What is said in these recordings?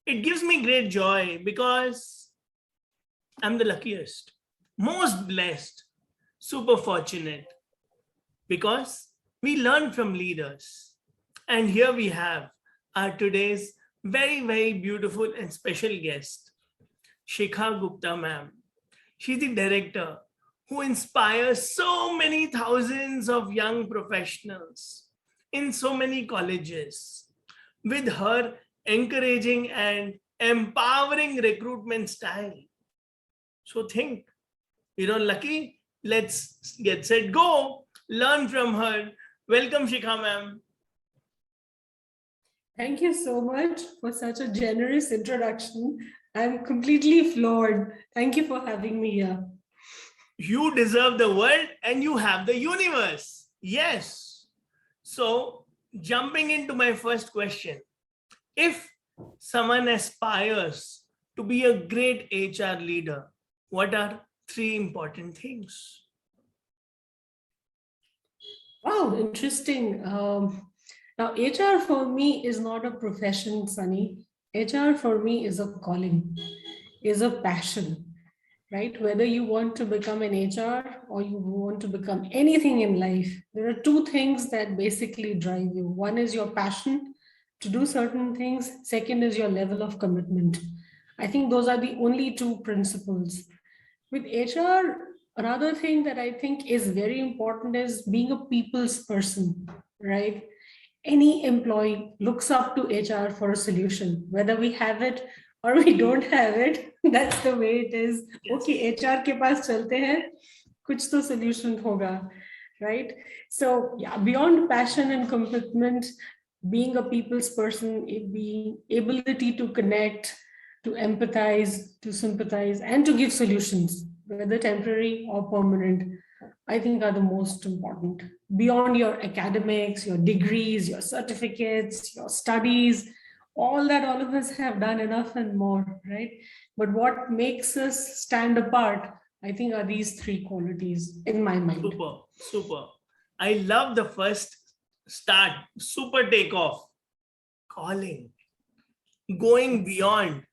It gives me great joy because I'm the luckiest, most blessed, super fortunate because we learn from leaders. And here we have our today's very, very beautiful and special guest, Shikha Gupta ma'am. She's the director who inspires so many thousands of young professionals in so many colleges with her encouraging and empowering recruitment style. So think, lucky, let's get set, go, learn from her. Welcome, Shikha ma'am. Thank you so much for such a generous introduction. I'm completely floored. Thank you for having me here. You deserve the world and you have the universe. Yes. So, jumping into my first question, if someone aspires to be a great HR leader, what are three important things? Wow, interesting. Now, HR for me is not a profession, Sunny. HR for me is a calling, is a passion, right? Whether you want to become an HR or you want to become anything in life, there are two things that basically drive you. One is your passion to do certain things, second is your level of commitment. I think those are the only two principles. With HR, another thing that I think is very important is being a people's person, right? Any employee looks up to HR for a solution, whether we have it or we don't have it. That's the way it is. Yes. Okay, HR के पास चलते हैं, कुछ तो solution होगा, right? So yeah, beyond passion and commitment, being a people's person, being ability to connect, to empathize, to sympathize, and to give solutions, whether temporary or permanent, I think are the most important. Beyond your academics, your degrees, your certificates, your studies, all that all of us have done enough and more, right? But what makes us stand apart, I think, are these three qualities in my mind. Super, super. I love the first start, super takeoff, calling, going beyond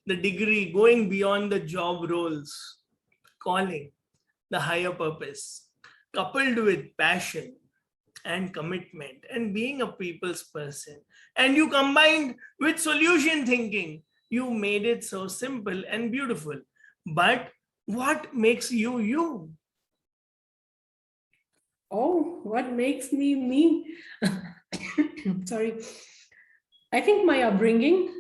the degree, going beyond the job roles, calling, the higher purpose, coupled with passion and commitment and being a people's person. And you combined with solution thinking. You made it so simple and beautiful. But what makes you you? Oh, what makes me me? Sorry. I think my upbringing,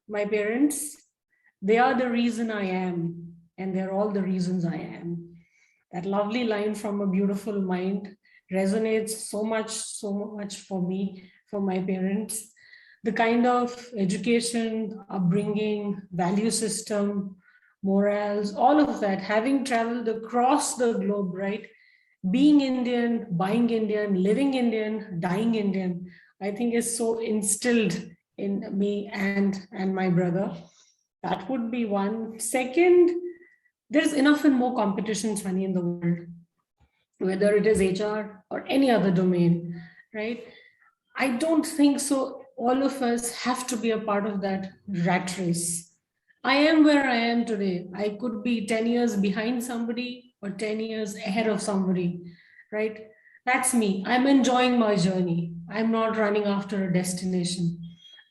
my parents, they are the reason I am, and they're all the reasons I am. That lovely line from A Beautiful Mind resonates so much for me, for my parents. The kind of education, upbringing, value system, morals, all of that, having traveled across the globe, right? Being Indian, buying Indian, living Indian, dying Indian, I think is so instilled in me and my brother. That would be one. Second, there's enough and more competition, Sunny, in the world, whether it is HR or any other domain, right? I don't think so. All of us have to be a part of that rat race. I am where I am today. I could be 10 years behind somebody or 10 years ahead of somebody, right? That's me. I'm enjoying my journey. I'm not running after a destination,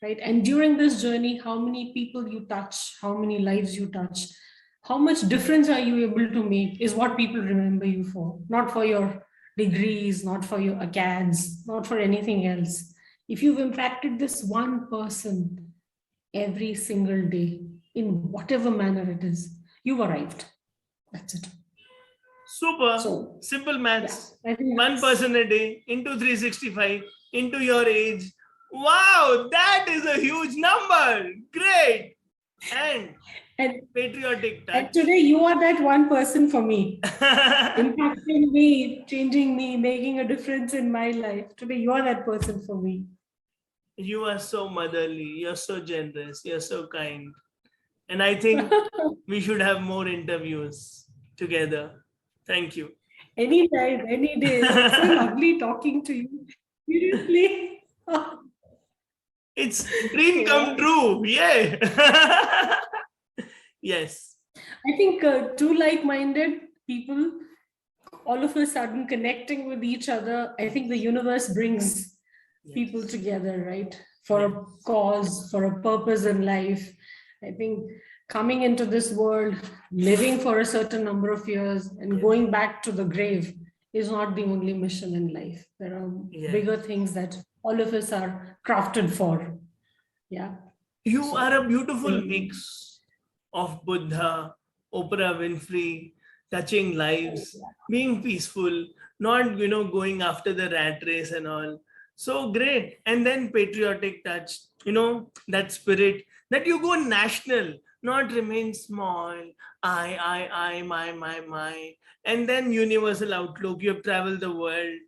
right? And during this journey, how many people you touch, how many lives you touch, how much difference are you able to make is what people remember you for, not for your degrees, not for your acads, not for anything else. If you've impacted this one person every single day, in whatever manner it is, you've arrived. That's it. Super. So, Simple maths. yeah, I think One person a day into 365 into your age. Wow, that is a huge number. Great. And patriotic touch. And today you are that one person for me, impacting me, changing me, making a difference in my life. Today you are that person for me. You are so motherly. You're so generous. You're so kind. And I think we should have more interviews together. Thank you. Anytime, any day. It's so lovely talking to you. Seriously. It's dream come Yeah. true. Yeah. Yes. I think two like-minded people, all of a sudden connecting with each other, I think the universe brings people Yes. together, right? For Yes. a cause, for a purpose in life. I think coming into this world, living for a certain number of years, and Yes. going back to the grave is not the only mission in life. There are Yes. bigger things that all of us are crafted for. Yeah. You are a So, beautiful mix of Buddha, Oprah Winfrey, touching lives, being peaceful, not going after the rat race and all. So great. And then patriotic touch, that spirit that you go national, not remain small. I, my. And then universal outlook. You have traveled the world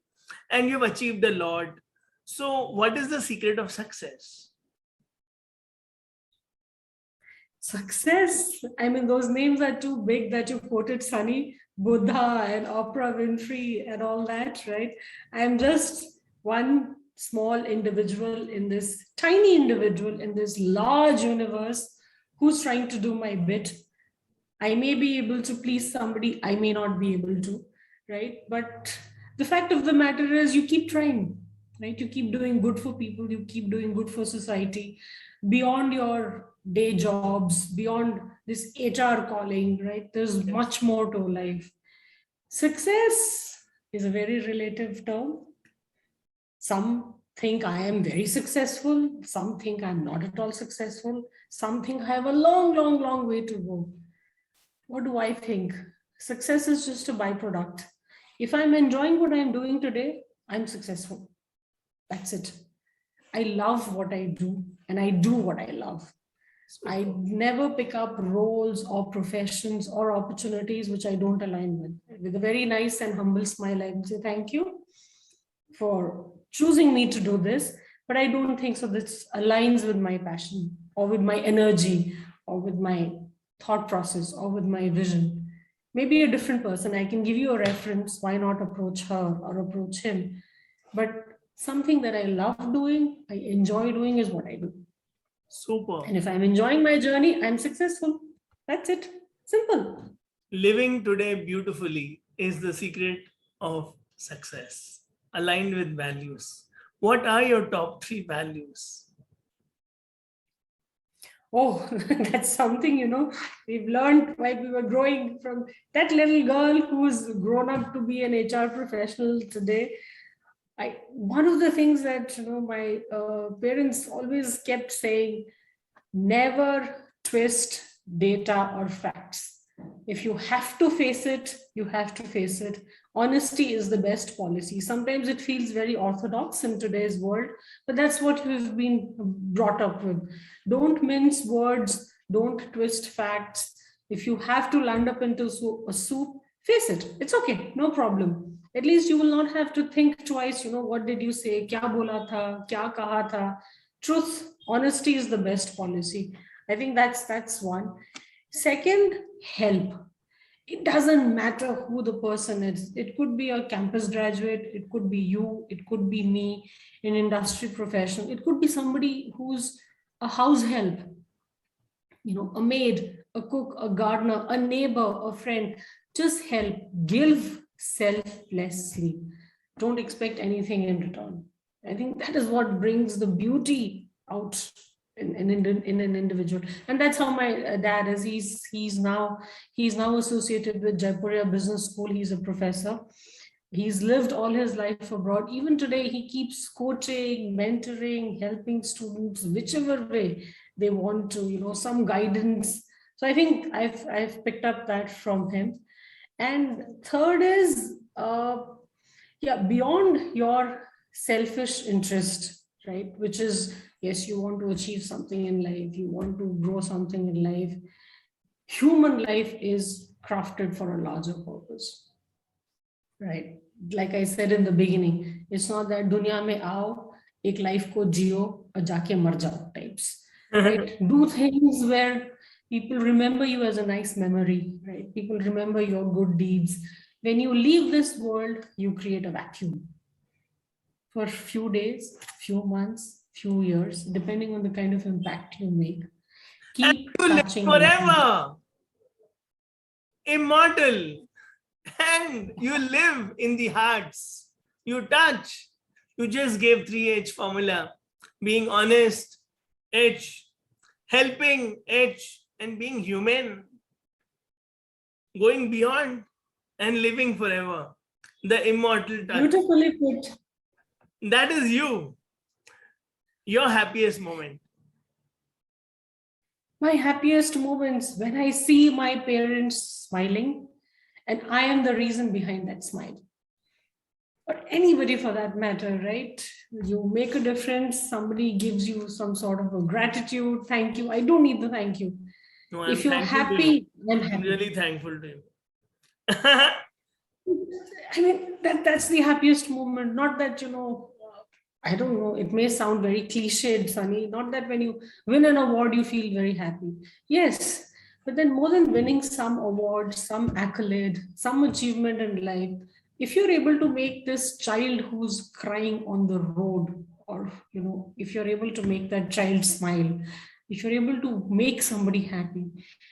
and you've achieved a lot. So, what is the secret of success? success. I mean, those names are too big that you quoted Sunny, Buddha, and Oprah Winfrey, and all that, right? I'm just one small individual in this tiny individual in this large universe who's trying to do my bit. I may be able to please somebody, I may not be able to, right? But the fact of the matter is, you keep trying, right? You keep doing good for people, you keep doing good for society beyond your day jobs, beyond this HR calling, right? There's Yes. much more to life. Success is a very relative term. Some think I am very successful, some think I'm not at all successful, some think I have a long, long, long way to go. What do I think? Success is just a byproduct. If I'm enjoying what I'm doing today, I'm successful. That's it. I love what I do and I do what I love. I never pick up roles or professions or opportunities which I don't align with. With a very nice and humble smile, I would say thank you for choosing me to do this, but I don't think so. This aligns with my passion or with my energy or with my thought process or with my vision. Maybe a different person. I can give you a reference. Why not approach her or approach him? But something that I love doing, I enjoy doing is what I do. Super. And if I'm enjoying my journey, I'm successful. That's it. Simple. Living today beautifully is the secret of success, aligned with values. What are your top 3 values? Oh, that's something, we've learned while we were growing from that little girl who's grown up to be an HR professional today. One of the things that, my parents always kept saying, never twist data or facts. If you have to face it, you have to face it. Honesty is the best policy. Sometimes it feels very orthodox in today's world, but that's what we've been brought up with. Don't mince words, don't twist facts. If you have to land up into a soup, face it. It's okay, no problem. At least you will not have to think twice, what did you say? Kya bola tha? Kya kaha tha? Truth, honesty is the best policy. I think that's one. Second, help. It doesn't matter who the person is. It could be a campus graduate, it could be you, it could be me, an industry professional, it could be somebody who's a house help, a maid, a cook, a gardener, a neighbor, a friend. Just help. Give selflessly. Don't expect anything in return. I think that is what brings the beauty out in an individual, and that's how my dad is. He's now associated with Jaipuria Business School. He's a professor. He's lived all his life abroad. Even today, he keeps coaching, mentoring, helping students, whichever way they want to. Some guidance. So I think I've picked up that from him. And third is, beyond your selfish interest, right? Which is, yes, you want to achieve something in life, you want to grow something in life. Human life is crafted for a larger purpose, right? Like I said in the beginning, it's not that dunya mein aao, ek life ko jiyo, aur jaake mar jao types, right? Do things where people remember you as a nice memory, right? People remember your good deeds. When you leave this world, you create a vacuum for a few days, few months, few years, depending on the kind of impact you make. And Keep you live touching more people. forever, immortal, and you live in the hearts you touch. You just gave 3H formula: being honest, H, helping, H, and being human, going beyond and living forever. The immortal touch. Beautifully put. That is you. Your happiest moment. My happiest moments when I see my parents smiling, and I am the reason behind that smile. Or anybody for that matter, right? You make a difference, somebody gives you some sort of a gratitude, thank you. I don't need the thank you. No, If you're thankful to happy, I'm I'm happy. really thankful to you. I mean, that's the happiest moment. Not that, I don't know, it may sound very cliched, Sunny. Not that when you win an award, you feel very happy. Yes, but then more than winning some award, some accolade, some achievement in life, if you're able to make this child who's crying on the road, or, if you're able to make that child smile, if you're able to make somebody happy,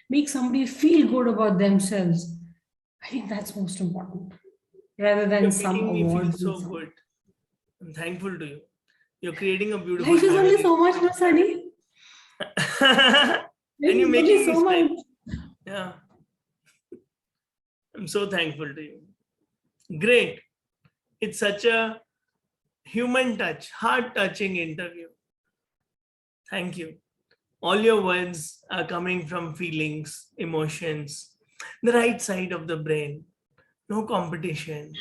make somebody feel good about themselves, I think that's most important rather than You're some making me feel award. so good. I'm thankful to you. You're creating a beautiful Life is only memory. so much, no, Sunny. And you're Life is making only me so smile. much. Yeah. I'm so thankful to you. Great. It's such a human touch, heart-touching interview. Thank you. All your words are coming from feelings, emotions, the right side of the brain. No competition,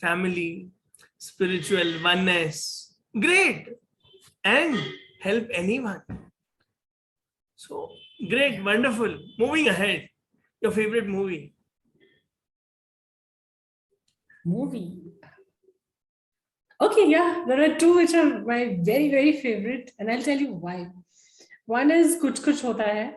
family, spiritual oneness. Great. And help anyone. So great, wonderful. Moving ahead. Your favorite movie? Movie. Okay, yeah, there are two which are my very, very favorite, and I'll tell you why. One is Kuch Kuch Hota Hai.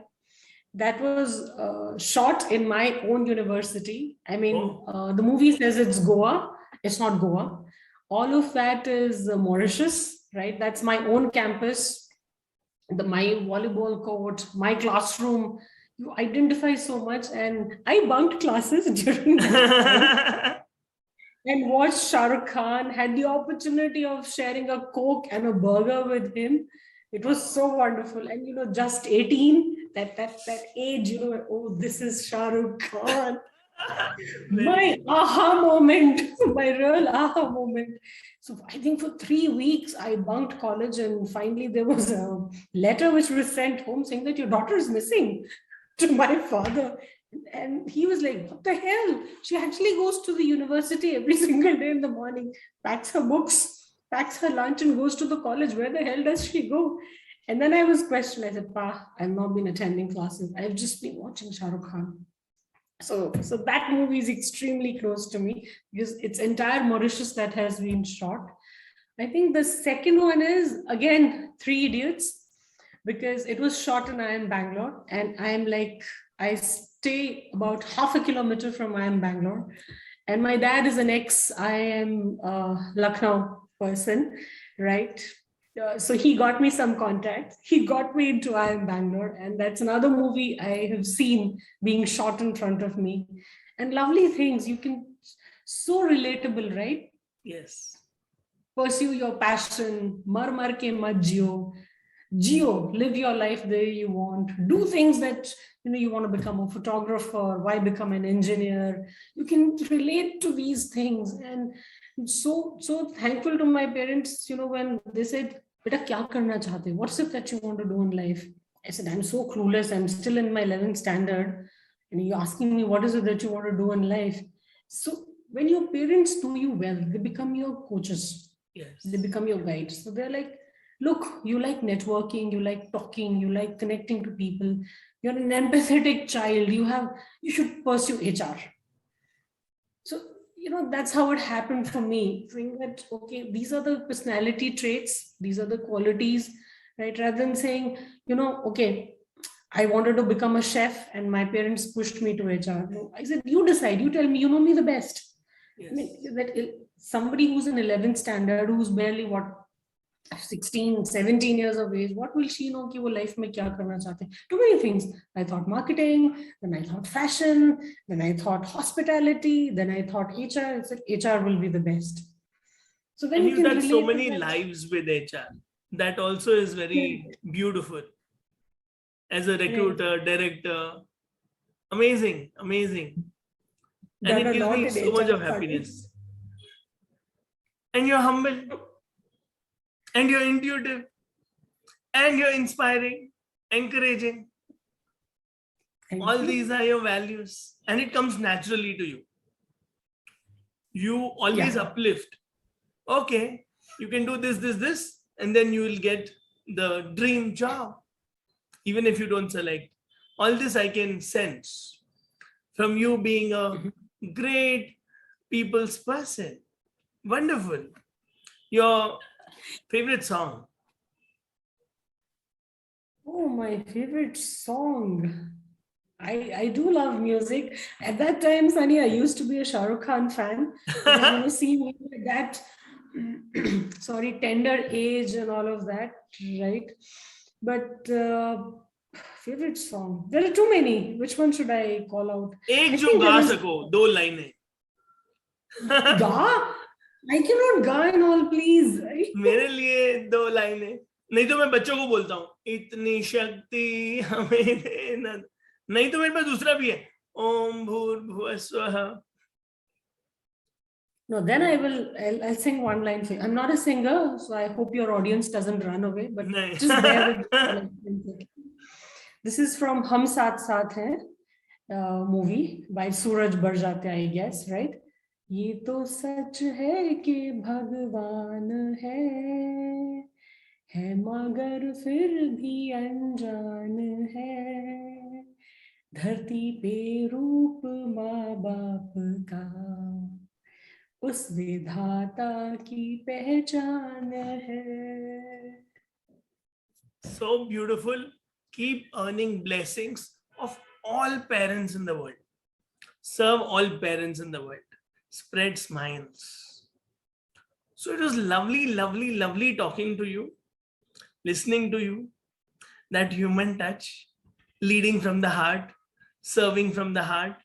That was shot in my own university. I mean, the movie says it's Goa. It's not Goa. All of that is Mauritius, right? That's my own campus, my volleyball court, my classroom. You identify so much, and I bunked classes during that time and watched Shah Rukh Khan, had the opportunity of sharing a Coke and a burger with him. It was so wonderful. And, just 18, that age, oh, this is Shah Rukh Khan. My aha moment, my real aha moment. So I think for 3 weeks, I bunked college, and finally there was a letter which was sent home saying that your daughter is missing to my father. And he was like, what the hell? She actually goes to the university every single day in the morning, packs her books, packs her lunch, and goes to the college. Where the hell does she go? And then I was questioned. I said, Pa, I've not been attending classes. I've just been watching Shah Rukh Khan. So that movie is extremely close to me because it's entire Mauritius that has been shot. I think the second one is, again, Three Idiots, because it was shot in IIM Bangalore, and I stay about half a kilometer from IIM Bangalore, and my dad is an ex-IIM Lucknow person, right? So he got me some contacts. He got me into IIM Bangalore, and that's another movie I have seen being shot in front of me. And lovely things, you can, so relatable, right? Yes. Pursue your passion, mar ke mat jio. Geo, live your life the way you want. Do things that you want to become a photographer. Why become an engineer? You can relate to these things, and so thankful to my parents. When they said, "Beta, kya karna chahte? What's it that you want to do in life?" I said, "I'm so clueless. I'm still in my 11th standard, and you're asking me what is it that you want to do in life." So when your parents know you well, they become your coaches. Yes. They become your guides. So they're like, look, you like networking, you like talking, you like connecting to people, you're an empathetic child, you should pursue HR. So, that's how it happened for me, saying that, okay, these are the personality traits, these are the qualities, right? Rather than saying, okay, I wanted to become a chef and my parents pushed me to HR. No, I said, you decide, you tell me, you know me the best. Yes. I mean, that somebody who's in 11th standard, who's barely 16, 17 years of age, what will she know कि वो life में क्या करना चाहते हैं? Too many things. I thought marketing, then I thought fashion, then I thought hospitality, then I thought HR. I said HR will be the best. So then And you you can touch so relate to many that. lives with HR. That also is very beautiful. As a recruiter, director, amazing, amazing. And Done it a gives lot me in so much HR. of happiness. And you're humble, and you're intuitive, and you're inspiring, encouraging. Thank All you. these are your values, and it comes naturally to you. You always Yeah. uplift. Okay, you can do this, and then you will get the dream job, even if you don't select. All this I can sense from you being a great people's person. Wonderful. Your favorite song? Oh, my favorite song. I do love music. At that time, Sunny, I used to be a Shah Rukh Khan fan. But then, see me at that, sorry, tender age and all of that, right? But favorite song. There are too many. Which one should I call out? एक I जो think गा there is सको, 2 लाइनें. Ga. I cannot ga and all, please. मेरे लिए 2 लाइनें. नहीं तो मैं बच्चों को बोलता हूँ, इतनी शक्ति हमें देना. नहीं तो मेरे पास दूसरा भी है, ओम भूर्भुवः स्वः. No, then I'll sing one line for you. I'm not a singer, so I hope your audience doesn't run away, but नहीं. just bear with me. This is from Hum Saath Saath Hai movie by Suraj Barjate, I guess, right? ये तो सच है कि भगवान है मगर फिर भी अनजान है, धरती पे रूप माँ बाप का उस विधाता की पहचान है. So beautiful. Keep earning blessings of all parents in the world. Serve all parents in the world. Spread smiles. So it was lovely, lovely, lovely talking to you, listening to you. That human touch, leading from the heart, serving from the heart.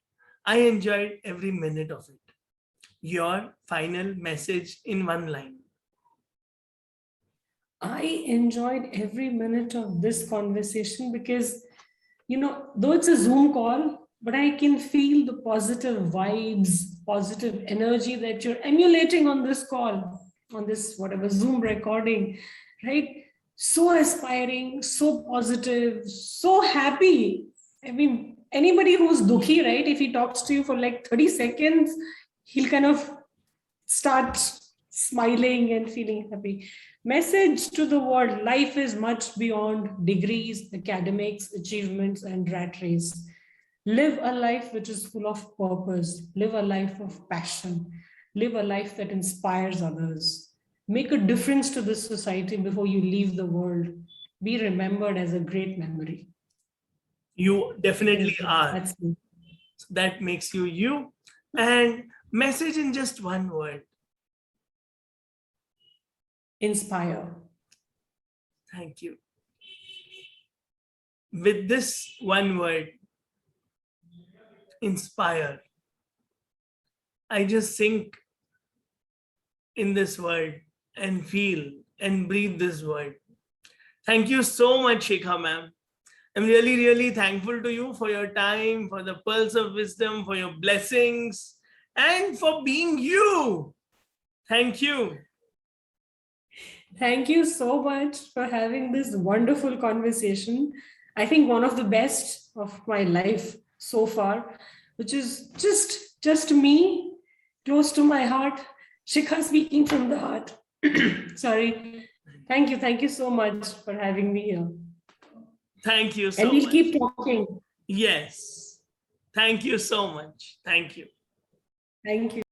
I enjoyed every minute of it. Your final message in one line. I enjoyed every minute of this conversation because, though it's a Zoom call, but I can feel the positive vibes, positive energy that you're emulating on this call, on this whatever Zoom recording, right? So aspiring, so positive, so happy. I mean, anybody who's dukhi, right? If he talks to you for like 30 seconds, he'll kind of start smiling and feeling happy. Message to the world: life is much beyond degrees, academics, achievements, and rat race. Live a life which is full of purpose. Live a life of passion. Live a life that inspires others. Make a difference to this society before you leave the world. Be remembered as a great memory. You definitely are. That's me. So that makes you you. And message in just one word. Inspire. Thank you. With this one word, inspire, I just sink in this word and feel and breathe this word. Thank you so much, Shikha ma'am. I'm really, really thankful to you for your time, for the pearls of wisdom, for your blessings, and for being you. Thank you. Thank you so much for having this wonderful conversation. I think one of the best of my life so far, which is just me, close to my heart, Shikha speaking from the heart. Sorry. Thank you so much for having me here. Thank you so much. And we'll keep talking. Yes. Thank you so much. Thank you. Thank you.